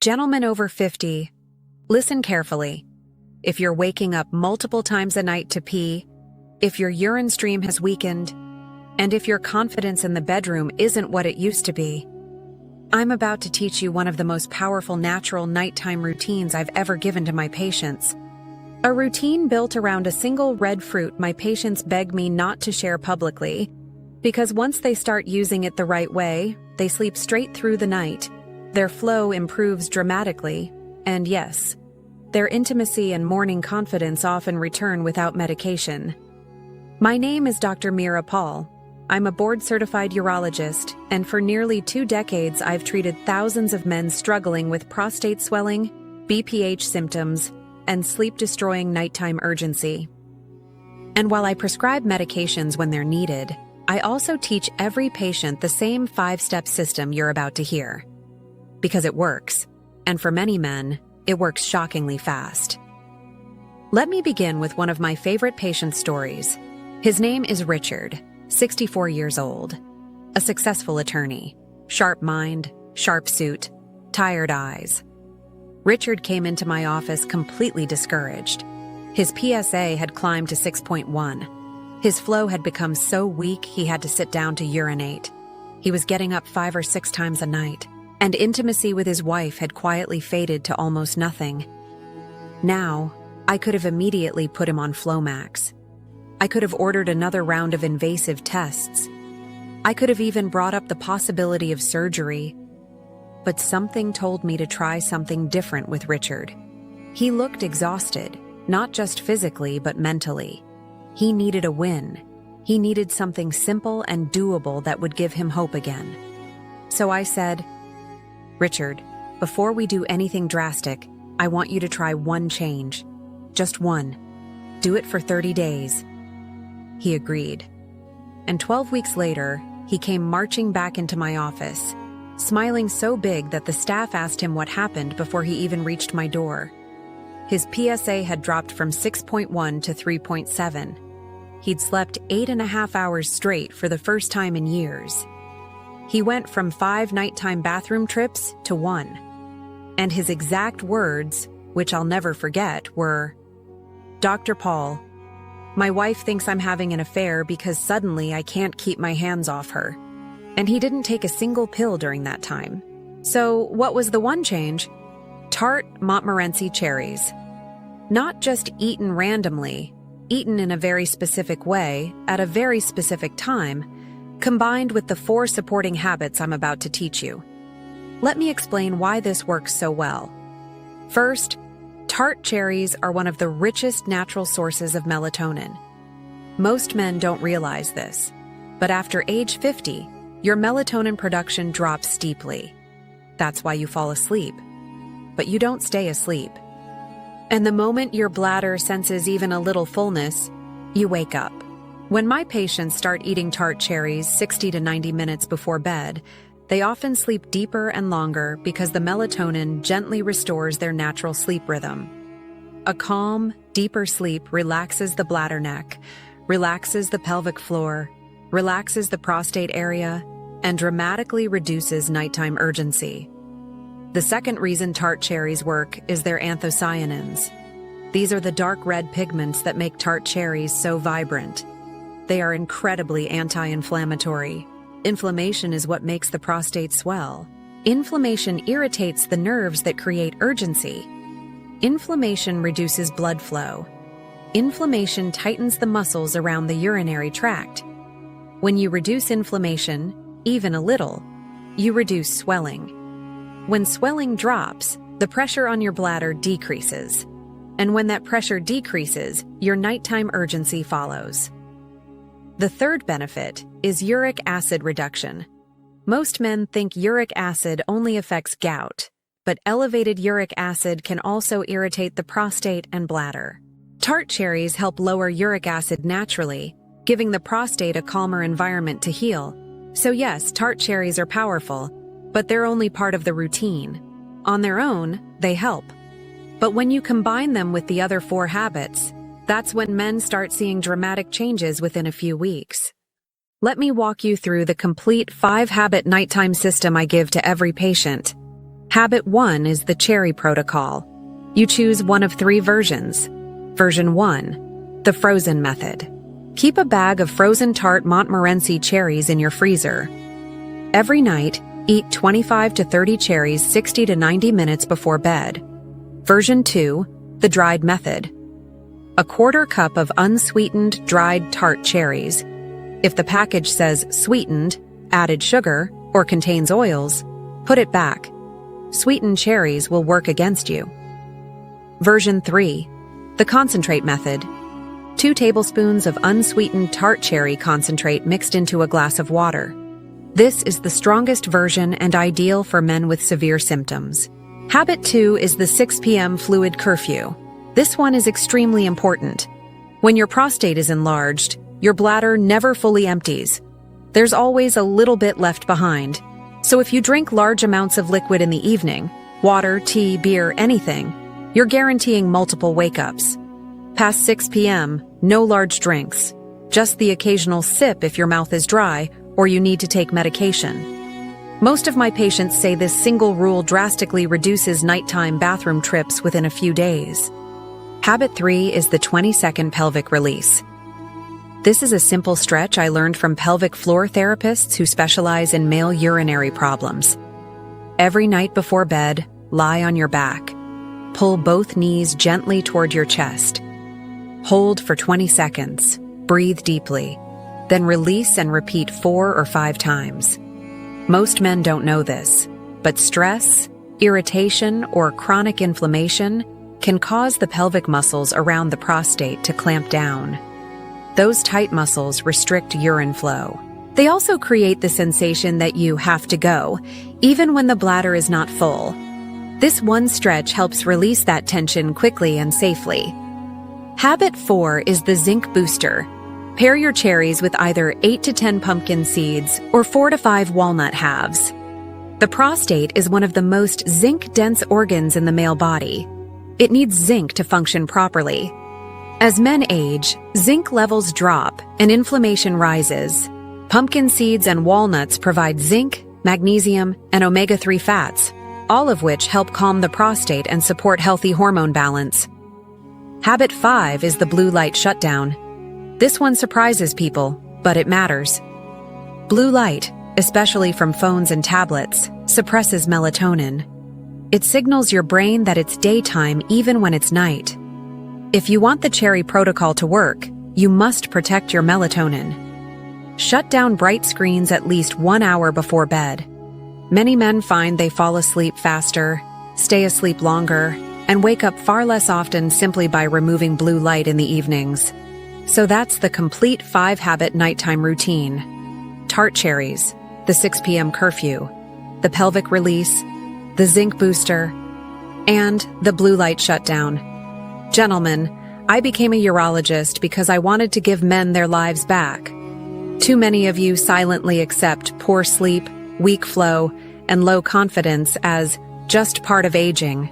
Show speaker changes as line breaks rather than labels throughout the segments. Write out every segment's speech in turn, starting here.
Gentlemen over 50, listen carefully. If you're waking up multiple times a night to pee, if your urine stream has weakened, and if your confidence in the bedroom isn't what it used to be, I'm about to teach you one of the most powerful natural nighttime routines I've ever given to my patients. A routine built around a single red fruit my patients beg me not to share publicly, because once they start using it the right way, they sleep straight through the night, their flow improves dramatically, and yes, their intimacy and morning confidence often return without medication. My name is Dr. Mira. I'm a board-certified urologist, and for nearly 2 decades I've treated thousands of men struggling with prostate swelling, BPH symptoms, and sleep-destroying nighttime urgency. And while I prescribe medications when they're needed, I also teach every patient the same 5-step system you're about to hear. Because it works, and for many men, it works shockingly fast. Let me begin with one of my favorite patient stories. His name is Richard, 64 years old, a successful attorney, sharp mind, sharp suit, tired eyes. Richard came into my office completely discouraged. His PSA had climbed to 6.1. His flow had become so weak he had to sit down to urinate. He was getting up 5 or 6 times a night, and intimacy with his wife had quietly faded to almost nothing. Now, I could have immediately put him on Flomax. I could have ordered another round of invasive tests. I could have even brought up the possibility of surgery. But something told me to try something different with Richard. He looked exhausted, not just physically but mentally. He needed a win. He needed something simple and doable that would give him hope again. So I said, "Richard, before we do anything drastic, I want you to try one change. Just one. Do it for 30 days. He agreed. And 12 weeks later, he came marching back into my office, smiling so big that the staff asked him what happened before he even reached my door. His PSA had dropped from 6.1 to 3.7. He'd slept 8.5 hours straight for the first time in years. He went from 5 nighttime bathroom trips to 1. And his exact words, which I'll never forget, were, "Dr. Paul, my wife thinks I'm having an affair because suddenly I can't keep my hands off her." And he didn't take a single pill during that time. So what was the one change? Tart Montmorency cherries. Not just eaten randomly, eaten in a very specific way, at a very specific time, combined with the 4 supporting habits I'm about to teach you. Let me explain why this works so well. First, Tart cherries are one of the richest natural sources of melatonin. Most men don't realize this, but after age 50, your melatonin production drops steeply. That's why you fall asleep. But you don't stay asleep. And the moment your bladder senses even a little fullness, you wake up. When my patients start eating Tart cherries 60 to 90 minutes before bed, they often sleep deeper and longer because the melatonin gently restores their natural sleep rhythm. A calm, deeper sleep relaxes the bladder neck, relaxes the pelvic floor, relaxes the prostate area, and dramatically reduces nighttime urgency. The second reason Tart cherries work is their anthocyanins. These are the dark red pigments that make Tart cherries so vibrant. They are incredibly anti-inflammatory. Inflammation is what makes the prostate swell. Inflammation irritates the nerves that create urgency. Inflammation reduces blood flow. Inflammation tightens the muscles around the urinary tract. When you reduce inflammation, even a little, you reduce swelling. When swelling drops, the pressure on your bladder decreases. And when that pressure decreases, your nighttime urgency follows. The third benefit is uric acid reduction. Most men think uric acid only affects gout, but elevated uric acid can also irritate the prostate and bladder. Tart cherries help lower uric acid naturally, giving the prostate a calmer environment to heal. So yes, Tart cherries are powerful, but they're only part of the routine. On their own, they help. But when you combine them with the other 4 habits, that's when men start seeing dramatic changes within a few weeks. Let me walk you through the complete 5-habit nighttime system I give to every patient. Habit 1 is the cherry protocol. You choose one of 3 versions. Version 1, the frozen method. Keep a bag of frozen Tart Montmorency cherries in your freezer. Every night, eat 25 to 30 cherries 60 to 90 minutes before bed. Version 2, the dried method. A quarter cup of unsweetened dried Tart cherries. If the package says sweetened, added sugar, or contains oils, put it back. Sweetened cherries will work against you. Version 3, the concentrate method. 2 tablespoons of unsweetened Tart cherry concentrate mixed into a glass of water. This is the strongest version and ideal for men with severe symptoms. Habit 2 is the 6 p.m. fluid curfew. This one is extremely important. When your prostate is enlarged, your bladder never fully empties. There's always a little bit left behind. So if you drink large amounts of liquid in the evening, water, tea, beer, anything, you're guaranteeing multiple wake-ups. Past 6 p.m., no large drinks. Just the occasional sip if your mouth is dry or you need to take medication. Most of my patients say this single rule drastically reduces nighttime bathroom trips within a few days. Habit 3 is the 20-second pelvic release. This is a simple stretch I learned from pelvic floor therapists who specialize in male urinary problems. Every night before bed, lie on your back. Pull both knees gently toward your chest. Hold for 20 seconds. Breathe deeply. Then release and repeat 4 or 5 times. Most men don't know this, but stress, irritation, or chronic inflammation can cause the pelvic muscles around the prostate to clamp down. Those tight muscles restrict urine flow. They also create the sensation that you have to go, even when the bladder is not full. This one stretch helps release that tension quickly and safely. Habit 4 is the zinc booster. Pair your cherries with either 8 to 10 pumpkin seeds or 4 to 5 walnut halves. The prostate is one of the most zinc-dense organs in the male body. It needs zinc to function properly. As men age, zinc levels drop and inflammation rises. Pumpkin seeds and walnuts provide zinc, magnesium, and omega-3 fats, all of which help calm the prostate and support healthy hormone balance. Habit 5 is the blue light shutdown. This one surprises people, but it matters. Blue light, especially from phones and tablets, suppresses melatonin. It signals your brain that it's daytime even when it's night. If you want the cherry protocol to work, you must protect your melatonin. Shut down bright screens at least 1 hour before bed. Many men find they fall asleep faster, stay asleep longer, and wake up far less often simply by removing blue light in the evenings. So that's the complete 5-habit nighttime routine. Tart cherries, the 6 p.m. curfew, the pelvic release, the zinc booster, and the blue light shutdown. Gentlemen, I became a urologist because I wanted to give men their lives back. Too many of you silently accept poor sleep, weak flow, and low confidence as just part of aging.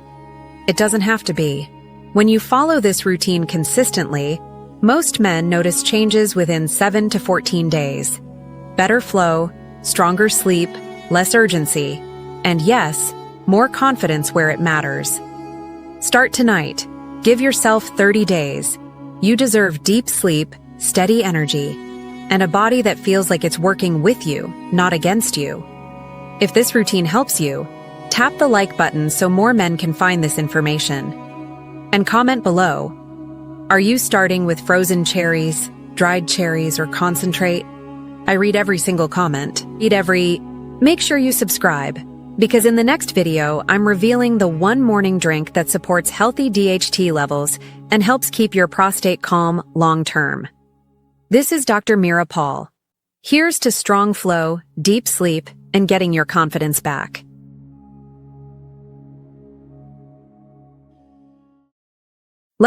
It doesn't have to be. When you follow this routine consistently, most men notice changes within 7 to 14 days. Better flow, stronger sleep, less urgency, and yes, more confidence where it matters. Start tonight. Give yourself 30 days. You deserve deep sleep, steady energy, and a body that feels like it's working with you, not against you. If this routine helps you, tap the like button so more men can find this information. And comment below. Are you starting with frozen cherries, dried cherries, or concentrate? I read every single comment. Make sure you subscribe, because in the next video, I'm revealing the one morning drink that supports healthy DHT levels and helps keep your prostate calm long-term. This is Dr. Mira. Here's to strong flow, deep sleep, and getting your confidence back.